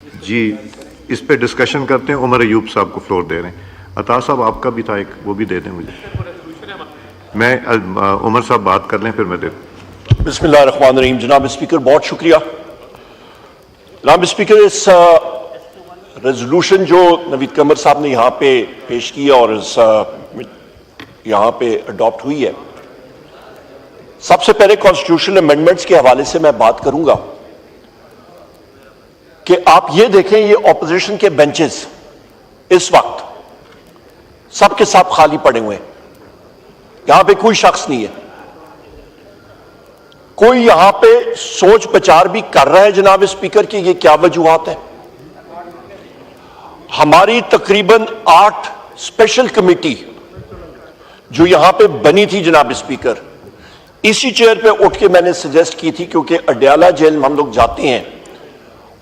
جی اس پہ ڈسکشن کرتے ہیں. عمر ایوب صاحب کو فلور دے رہے ہیں. عطا صاحب آپ کا بھی تھا ایک, وہ بھی دے دیں مجھے. میں عمر صاحب بات کر لیں پھر میں دے دوں. بسم اللہ الرحمن الرحیم. جناب اسپیکر بہت شکریہ. جناب اسپیکر اس ریزولوشن جو نوید قمر صاحب نے یہاں پہ پیش کیا اور یہاں پہ اڈاپٹ ہوئی ہے, سب سے پہلے کانسٹیٹیوشنل امینڈمنٹس کے حوالے سے میں بات کروں گا کہ آپ یہ دیکھیں یہ اپوزیشن کے بینچز اس وقت سب کے سب خالی پڑے ہوئے ہیں. یہاں پہ کوئی شخص نہیں ہے. کوئی یہاں پہ سوچ بچار بھی کر رہا ہے جناب اسپیکر کہ یہ کیا وجوہات ہیں. ہماری تقریباً 8 اسپیشل کمیٹی جو یہاں پہ بنی تھی جناب اسپیکر, اسی چیئر پہ اٹھ کے میں نے سجیسٹ کی تھی, کیونکہ اڈیالہ جیل میں ہم لوگ جاتے ہیں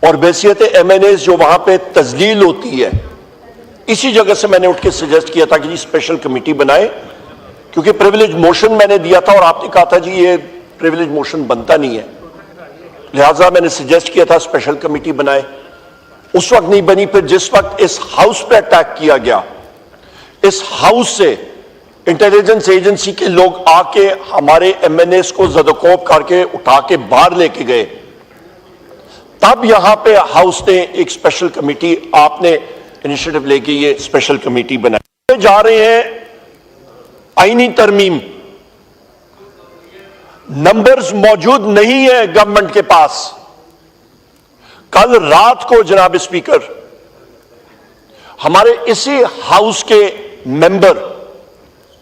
اور بحیثیت ایم این ایز جو وہاں پہ تذلیل ہوتی ہے, اسی جگہ سے میں نے اٹھ کے سجیسٹ کیا تھا کہ جی اسپیشل کمیٹی بنائے, کیونکہ پریویلیج موشن میں نے دیا تھا اور آپ نے کہا تھا جی یہ پریویلیج موشن بنتا نہیں ہے, لہٰذا میں نے سجیسٹ کیا تھا اسپیشل کمیٹی بنائے. اس وقت نہیں بنی. پھر جس وقت اس ہاؤس پہ اٹیک کیا گیا, اس ہاؤس سے انٹیلیجنس ایجنسی کے لوگ آ کے ہمارے ایم این ایز کو زدوکوب کر کے اٹھا کے باہر لے کے گئے, تب یہاں پہ ہاؤس نے ایک اسپیشل کمیٹی, آپ نے انیشیٹو لے کے یہ اسپیشل کمیٹی بنائی. جا رہے ہیں آئینی ترمیم, نمبرز موجود نہیں ہیں گورنمنٹ کے پاس. کل رات کو جناب اسپیکر ہمارے اسی ہاؤس کے ممبر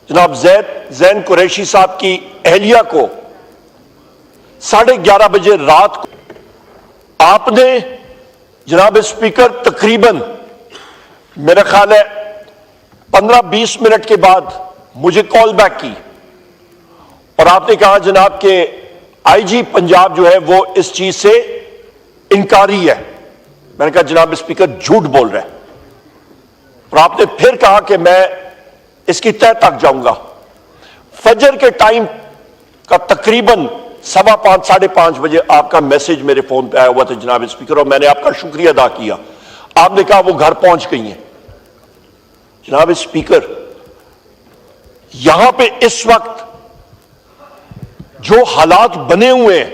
جناب زین قریشی صاحب کی اہلیہ کو 11:30 بجے رات کو آپ نے جناب اسپیکر تقریباً میرا خیال ہے 15-20 منٹ کے بعد مجھے کال بیک کی اور آپ نے کہا جناب کہ آئی جی پنجاب جو ہے وہ اس چیز سے انکاری ہے. میں نے کہا جناب اسپیکر جھوٹ بول رہا ہے, اور آپ نے پھر کہا کہ میں اس کی تہہ تک جاؤں گا. فجر کے ٹائم کا تقریباً 5:15 بجے آپ کا میسج میرے فون پہ آیا ہوا تھا جناب اسپیکر, اور میں نے آپ کا شکریہ ادا کیا. آپ نے کہا وہ گھر پہنچ گئی ہیں. جناب اسپیکر یہاں پہ اس وقت جو حالات بنے ہوئے ہیں,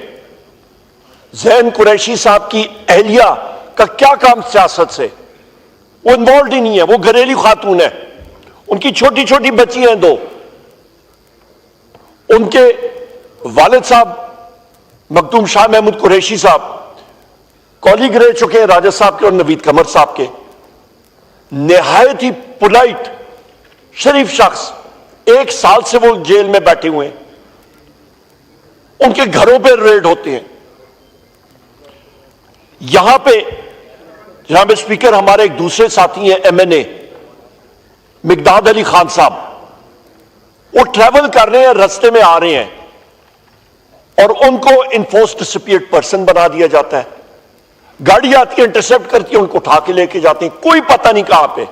زین قریشی صاحب کی اہلیہ کا کیا کام سیاست سے, وہ انوالوڈ ہی نہیں ہے. وہ گھریلو خاتون ہے, ان کی چھوٹی چھوٹی بچی ہیں 2. ان کے والد صاحب مخدوم شاہ محمود قریشی صاحب کالیگ رہ چکے ہیں راجہ صاحب کے اور نوید قمر صاحب کے. نہایت ہی پولائٹ شریف شخص, 1 سال سے وہ جیل میں بیٹھے ہوئے ہیں. ان کے گھروں پہ ریڈ ہوتے ہیں. یہاں پہ جناب اسپیکر ہمارے ایک دوسرے ساتھی ہیں ایم این اے مقداد علی خان صاحب, وہ ٹریول کر رہے ہیں, رستے میں آ رہے ہیں اور ان کو انفورس ڈسپیئرڈ پرسن بنا دیا جاتا ہے. گاڑی آتی ہے, انٹرسپٹ کرتی ہے, ان کو اٹھا کے لے کے جاتے ہیں, کوئی پتہ نہیں کہاں پہ.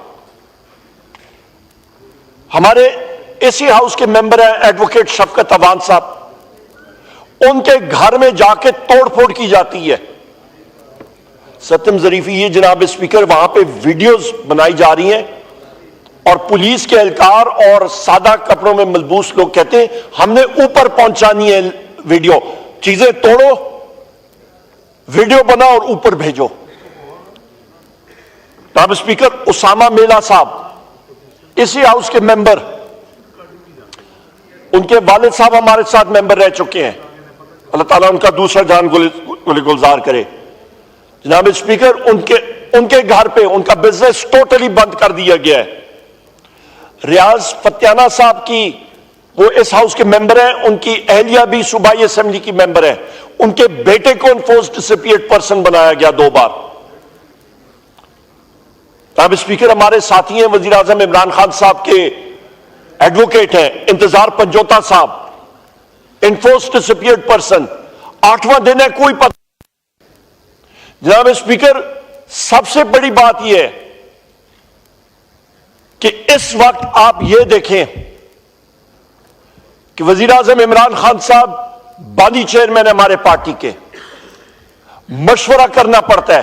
ہمارے اسی ہاؤس کے ممبر ہیں ایڈوکیٹ شفقت اوان صاحب, ان کے گھر میں جا کے توڑ پھوڑ کی جاتی ہے. ستم ظریفی یہ جناب اسپیکر وہاں پہ ویڈیوز بنائی جا رہی ہیں اور پولیس کے اہلکار اور سادہ کپڑوں میں ملبوس لوگ کہتے ہیں ہم نے اوپر پہنچانی ہے ویڈیو, چیزیں توڑو, ویڈیو بنا اور اوپر بھیجو. جناب اسپیکر اسامہ میلا صاحب اسی ہاؤس کے ممبر, ان کے والد صاحب ہمارے ساتھ ممبر رہ چکے ہیں, اللہ تعالیٰ ان کا دوسرا جان گلزار کرے. جناب اسپیکر ان کے گھر پہ ان کا بزنس ٹوٹلی بند کر دیا گیا ہے. ریاض فتیانہ صاحب کی, وہ اس ہاؤس کے ممبر ہیں, ان کی اہلیہ بھی صوبائی اسمبلی کی ممبر ہے, ان کے بیٹے کو انفورس ڈسپیئرڈ پرسن بنایا گیا 2 بار. جناب اسپیکر ہمارے ساتھی ہیں وزیر اعظم عمران خان صاحب کے ایڈوکیٹ ہیں انتظار پنجوتا صاحب, انفورس ڈسپیئرڈ پرسن, 8واں دن ہے, کوئی پتہ. جناب اسپیکر سب سے بڑی بات یہ ہے کہ اس وقت آپ یہ دیکھیں کہ وزیر اعظم عمران خان صاحب بانی چیئرمین ہمارے پارٹی کے, مشورہ کرنا پڑتا ہے.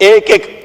1-1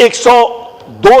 102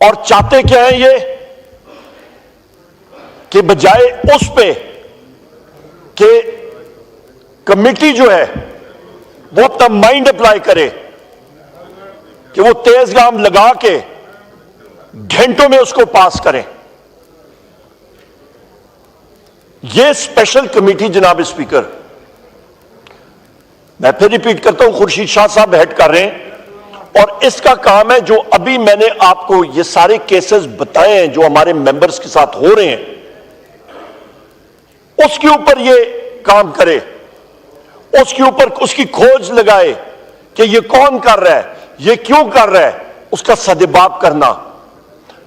اور چاہتے کیا ہیں یہ کہ بجائے اس پہ کہ کمیٹی جو ہے وہ اپنا مائنڈ اپلائی کرے کہ وہ تیز گام لگا کے گھنٹوں میں اس کو پاس کریں. یہ اسپیشل کمیٹی جناب اسپیکر، میں پھر ریپیٹ کرتا ہوں، خورشید شاہ صاحب ہیڈ کر رہے ہیں، اور اس کا کام ہے جو ابھی میں نے آپ کو یہ سارے کیسز بتائے ہیں جو ہمارے ممبرز کے ساتھ ہو رہے ہیں، اس کے اوپر یہ کام کرے، اس کے اوپر اس کی کھوج لگائے کہ یہ کون کر رہا ہے، یہ کیوں کر رہا ہے، اس کا سدباب کرنا،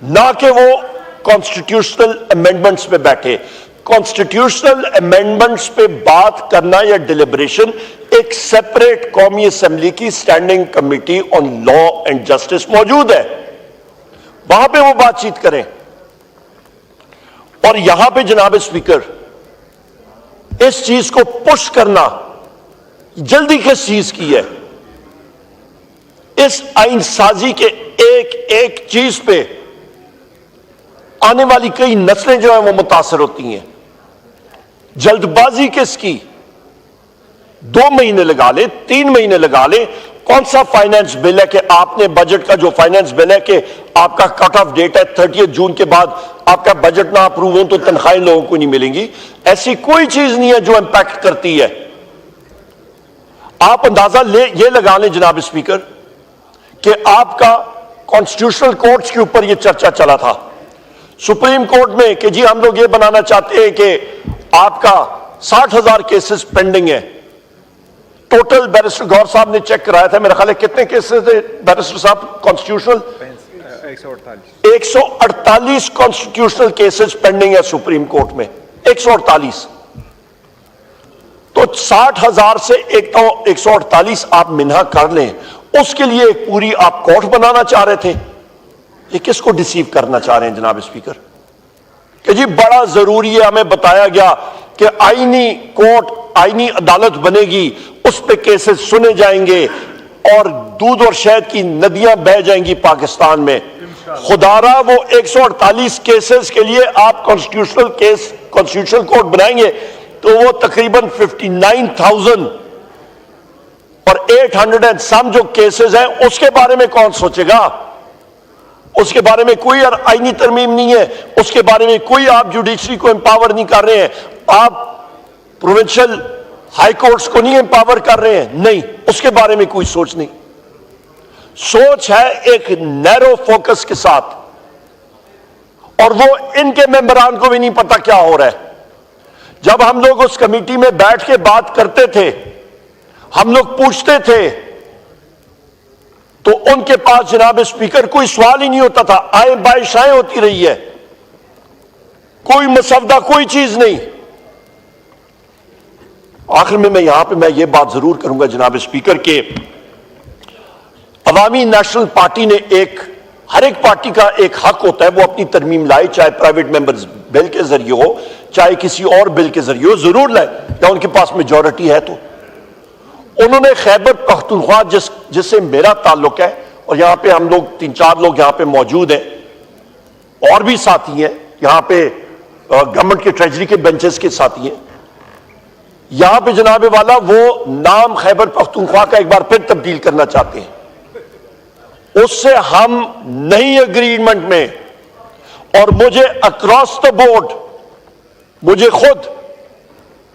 نہ کہ وہ کانسٹیٹیوشنل امینڈمنٹس پہ بیٹھے. کانسٹیٹیوشنل امینڈمنٹس پہ بات کرنا یا ڈیلیبریشن ایک سیپریٹ قومی اسمبلی کی standing committee on law and justice موجود ہے، وہاں پہ وہ بات چیت کریں. اور یہاں پہ جناب اسپیکر اس چیز کو پش کرنا جلدی کس چیز کی ہے؟ اس آئین سازی کے ایک ایک چیز پہ آنے والی کئی نسلیں جو ہیں وہ متاثر ہوتی ہیں. جلد بازی کس کی؟ 2 مہینے لگا لیں، 3 مہینے لگا لیں. کون سا فائنانس بل ہے کہ آپ نے بجٹ کا جو فائنانس بل ہے کہ آپ کا کٹ آف ڈیٹ ہے 30 جون کے بعد آپ کا بجٹ نہ اپروو ہو تو تنخواہیں لوگوں کو نہیں ملیں گی؟ ایسی کوئی چیز نہیں ہے جو امپیکٹ کرتی ہے. آپ اندازہ یہ لگا لیں جناب اسپیکر کہ آپ کا کانسٹیٹیوشنل کورٹس کے اوپر یہ چرچا چلا تھا سپریم کورٹ میں کہ جی ہم لوگ یہ بنانا چاہتے ہیں کہ آپ کا 60,000 کیسز پینڈنگ ہیں. ٹوٹل بیرسٹر گور صاحب نے چیک کرایا تھا، میرا خیال ہے کتنے کیسز تھے بیرسٹر صاحب کانسٹیٹیوشنل؟ 148 کانسٹیٹیوشنل کیسز پینڈنگ ہے سپریم کورٹ میں، 148. تو 60,000 سے 148 آپ منہا کر لیں، اس کے لیے ایک پوری آپ کورٹ بنانا چاہ رہے تھے. یہ کس کو ڈیسیو کرنا چاہ رہے ہیں جناب اسپیکر؟ کہ جی بڑا ضروری ہے، ہمیں بتایا گیا کہ آئینی کورٹ، آئینی عدالت بنے گی، اس پہ کیسز سنے جائیں گے اور دودھ اور شہد کی ندیاں بہہ جائیں گی پاکستان میں. خدا را وہ 148 کیسز کے لیے آپ کانسٹیٹیوشنل کورٹ بنائیں گے تو وہ تقریباً 59,000 اور 800 اینڈ سم جو کیسز ہیں اس کے بارے میں کون سوچے گا؟ اس کے بارے میں کوئی آئینی ترمیم نہیں ہے، اس کے بارے میں کوئی آپ جوڈیشری کو امپاور نہیں کر رہے ہیں، آپ پروونشل ہائی کورٹس کو نہیں امپاور کر رہے ہیں، نہیں، اس کے بارے میں کوئی سوچ نہیں. سوچ ہے ایک نیرو فوکس کے ساتھ، اور وہ ان کے ممبران کو بھی نہیں پتا کیا ہو رہا ہے. جب ہم لوگ اس کمیٹی میں بیٹھ کے بات کرتے تھے، ہم لوگ پوچھتے تھے تو ان کے پاس جناب اسپیکر کوئی سوال ہی نہیں ہوتا تھا، آئیں بائیں شائیں ہوتی رہی ہے، کوئی مسودہ کوئی چیز نہیں. آخر میں یہاں پہ میں یہ بات ضرور کروں گا جناب اسپیکر کہ عوامی نیشنل پارٹی نے ہر ایک پارٹی کا ایک حق ہوتا ہے وہ اپنی ترمیم لائے، چاہے پرائیویٹ ممبرز بل کے ذریعے ہو چاہے کسی اور بل کے ذریعے ہو، ضرور لائے یا ان کے پاس میجورٹی ہے. تو انہوں نے خیبر پختونخوا جس سے میرا تعلق ہے، اور یہاں پہ ہم لوگ 3-4 لوگ یہاں پہ موجود ہیں، اور بھی ساتھی ہیں یہاں پہ گورنمنٹ کے ٹریجری کے بینچز کے ساتھی ہیں، یہاں پہ جناب والا وہ نام خیبر پختونخوا کا ایک بار پھر تبدیل کرنا چاہتے ہیں. اس سے ہم نہیں اگریمنٹ میں، اور مجھے اکراس دا بورڈ مجھے خود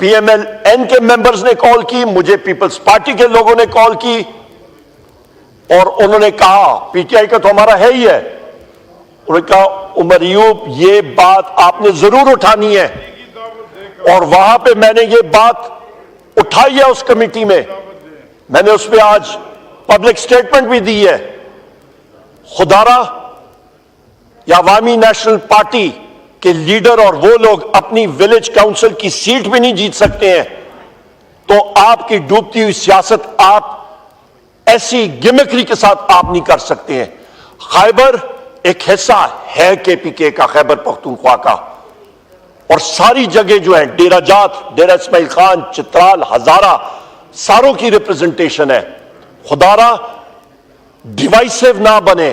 پی ایم ایل این کے ممبرز نے کال کی، مجھے پیپلز پارٹی کے لوگوں نے کال کی، اور انہوں نے کہا پی ٹی آئی کا تو ہمارا ہے ہی ہے، انہوں نے کہا عمر ایوب یہ بات آپ نے ضرور اٹھانی ہے، اور وہاں پہ میں نے یہ بات اٹھائی ہے اس کمیٹی میں نے اس پہ آج پبلک سٹیٹمنٹ بھی دی ہے. خدا را یا عوامی نیشنل پارٹی کے لیڈر اور وہ لوگ اپنی ولیج کاؤنسل کی سیٹ بھی نہیں جیت سکتے ہیں، تو آپ کی ڈوبتی ہوئی سیاست آپ ایسی گمکری کے ساتھ آپ نہیں کر سکتے ہیں. خیبر ایک حصہ ہے کے پی کے کا، خیبر پختونخوا کا، اور ساری جگہ جو ہیں ڈیرہ جات، ڈیرہ اسماعیل خان، چترال، ہزارہ، ساروں کی ریپرزنٹیشن ہے. خدا را ڈیوائسو نہ بنے،